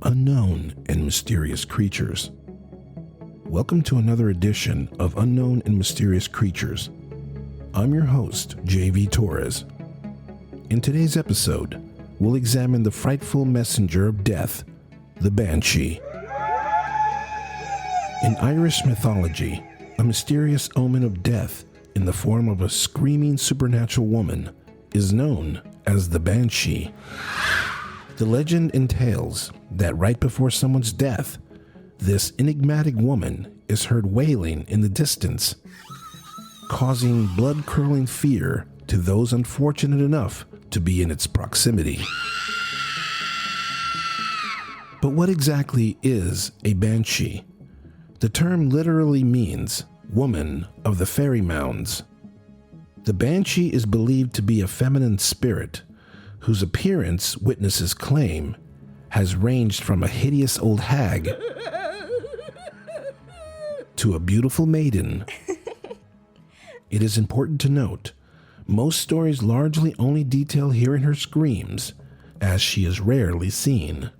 Unknown and mysterious creatures. Welcome to another edition of Unknown and Mysterious Creatures. I'm your host, JV Torres. In today's episode, we'll examine the frightful messenger of death, the Banshee. In Irish mythology, a mysterious omen of death in the form of a screaming supernatural woman is known as the Banshee. The legend entails that right before someone's death, this enigmatic woman is heard wailing in the distance, causing blood-curdling fear to those unfortunate enough to be in its proximity. But what exactly is a Banshee? The term literally means woman of the fairy mounds. The Banshee is believed to be a feminine spirit whose appearance, witnesses claim, has ranged from a hideous old hag to a beautiful maiden. It is important to note, most stories largely only detail hearing her screams, as she is rarely seen.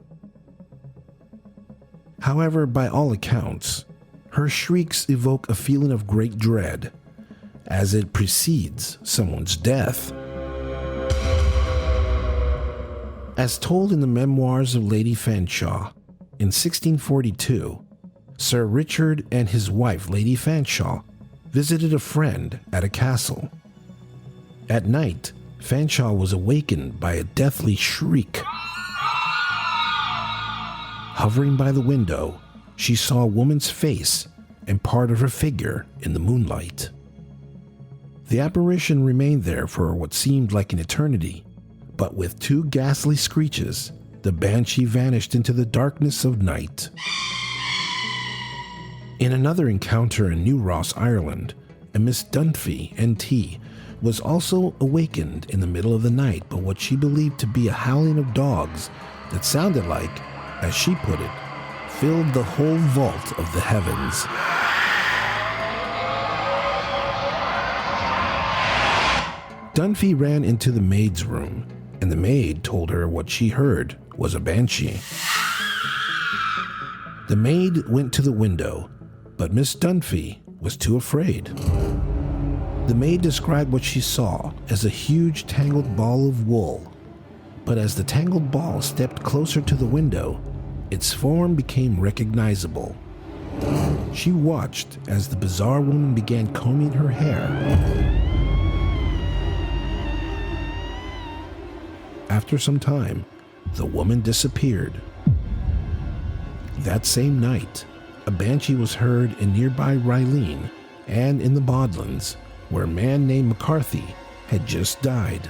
However, by all accounts, her shrieks evoke a feeling of great dread, as it precedes someone's death. As told in the memoirs of Lady Fanshawe, in 1642, Sir Richard and his wife, Lady Fanshawe, visited a friend at a castle. At night, Fanshawe was awakened by a deathly shriek. Hovering by the window, she saw a woman's face and part of her figure in the moonlight. The apparition remained there for what seemed like an eternity, but with two ghastly screeches, the Banshee vanished into the darkness of night. In another encounter in New Ross, Ireland, a Miss Dunphy, NT, was also awakened in the middle of the night by what she believed to be a howling of dogs that sounded like, as she put it, filled the whole vault of the heavens. Dunphy ran into the maid's room, and the maid told her what she heard was a banshee. The maid went to the window, but Miss Dunphy was too afraid. The maid described what she saw as a huge tangled ball of wool, but as the tangled ball stepped closer to the window, its form became recognizable. She watched as the bizarre woman began combing her hair. After some time, the woman disappeared. That same night, a banshee was heard in nearby Ryleen and in the Bodlands, where a man named McCarthy had just died.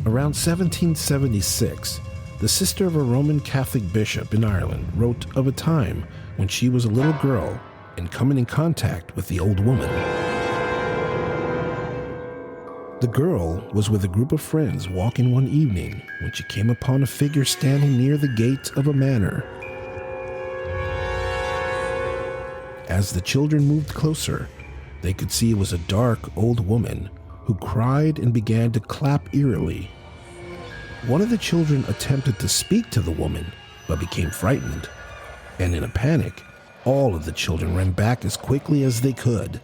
Around 1776, the sister of a Roman Catholic bishop in Ireland wrote of a time when she was a little girl and coming in contact with the old woman. The girl was with a group of friends walking one evening when she came upon a figure standing near the gate of a manor. As the children moved closer, they could see it was a dark old woman who cried and began to clap eerily. One of the children attempted to speak to the woman, but became frightened, and in a panic, all of the children ran back as quickly as they could.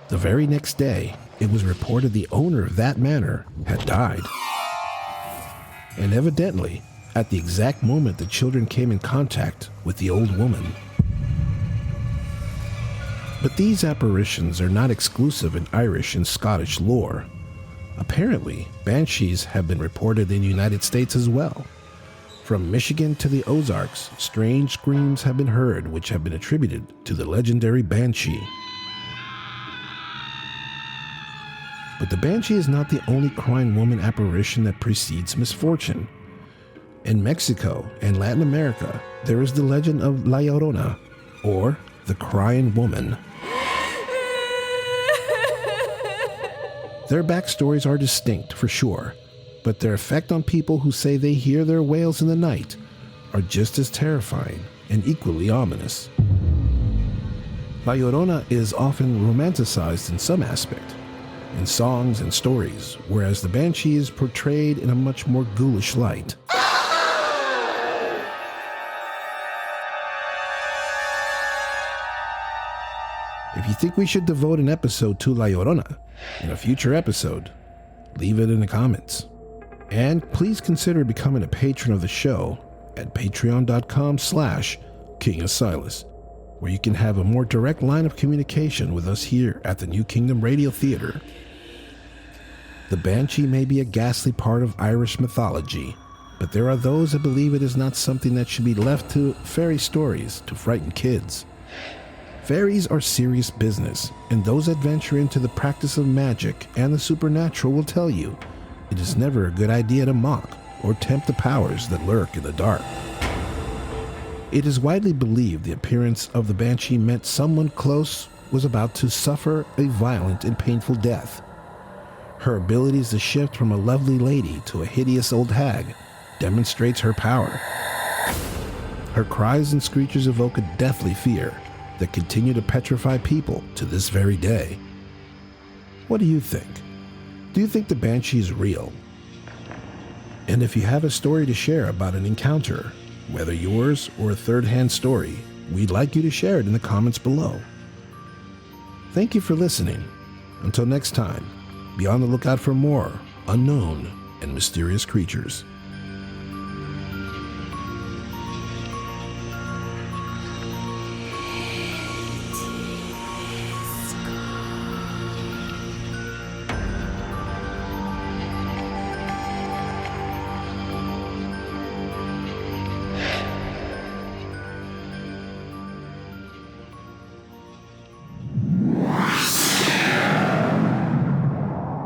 The very next day, it was reported the owner of that manor had died. And evidently, at the exact moment the children came in contact with the old woman. But these apparitions are not exclusive in Irish and Scottish lore. Apparently, banshees have been reported in the United States as well. From Michigan to the Ozarks, strange screams have been heard which have been attributed to the legendary Banshee. But the Banshee is not the only crying woman apparition that precedes misfortune. In Mexico and Latin America, there is the legend of La Llorona, or the crying woman. Their backstories are distinct, for sure, but their effect on people who say they hear their wails in the night are just as terrifying and equally ominous. La Llorona is often romanticized in some aspect. in songs and stories, whereas the Banshee is portrayed in a much more ghoulish light. If you think we should devote an episode to La Llorona in a future episode, leave it in the comments. And please consider becoming a patron of the show at patreon.com/King of Silas, where you can have a more direct line of communication with us here at the New Kingdom Radio Theater. The Banshee may be a ghastly part of Irish mythology, but there are those that believe it is not something that should be left to fairy stories to frighten kids. Fairies are serious business, and those that venture into the practice of magic and the supernatural will tell you it is never a good idea to mock or tempt the powers that lurk in the dark. It is widely believed the appearance of the Banshee meant someone close was about to suffer a violent and painful death. Her abilities to shift from a lovely lady to a hideous old hag demonstrates her power. Her cries and screeches evoke a deathly fear that continue to petrify people to this very day. What do you think? Do you think the Banshee is real? And if you have a story to share about an encounter, whether yours or a third-hand story, we'd like you to share it in the comments below. Thank you for listening. Until next time, be on the lookout for more unknown and mysterious creatures.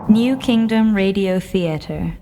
New Kingdom Radio Theater.